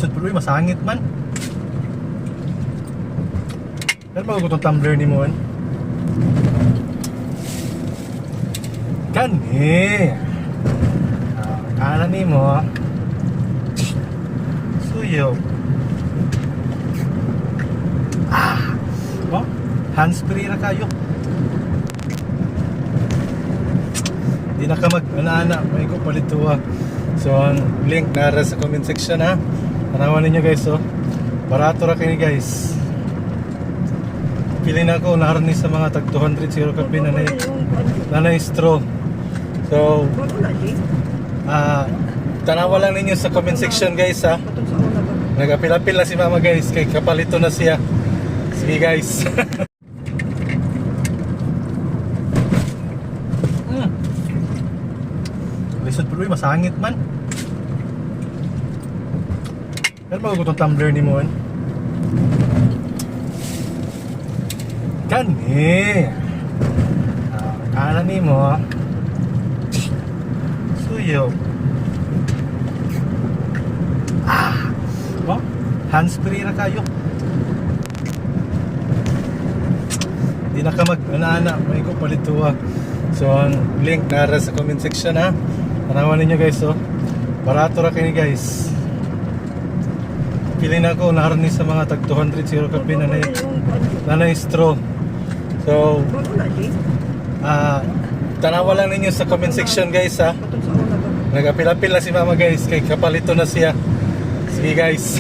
Lisod pero masangit man. Pero bago itong tumbler ni mo. Kani. Kala ni mo. Suyo. Oh, hands-free na kayo. Di na ka mag-ana, may ko palito So, ang link nara sa comment section ha. Tanawan ninyo guys barato ra kayo guys. Pili na ako, naroon ni sa mga tag 200 zero kape na na straw. So, tanawa lang ninyo sa comment section guys ha. Nag-apil-apil na si mama guys, kay kapalito na siya. Sige guys. Lisod pero masangit man. Pero bago itong tumbler ni mo. Kani. Kala ni mo. Suyo. Oh, hands-free na kayo. Di na ka mag-ana, may ko palito So, ang link nara sa comment section ha. Tanawan ninyo guys barato ra kayo guys. Pili na ako, naroon ni sa mga tag 200 zero kape na na straw. So, tanawa lang ninyo sa comment section guys ha. Nag-apil-apil na si mama guys, kay kapalito na siya. Sige guys.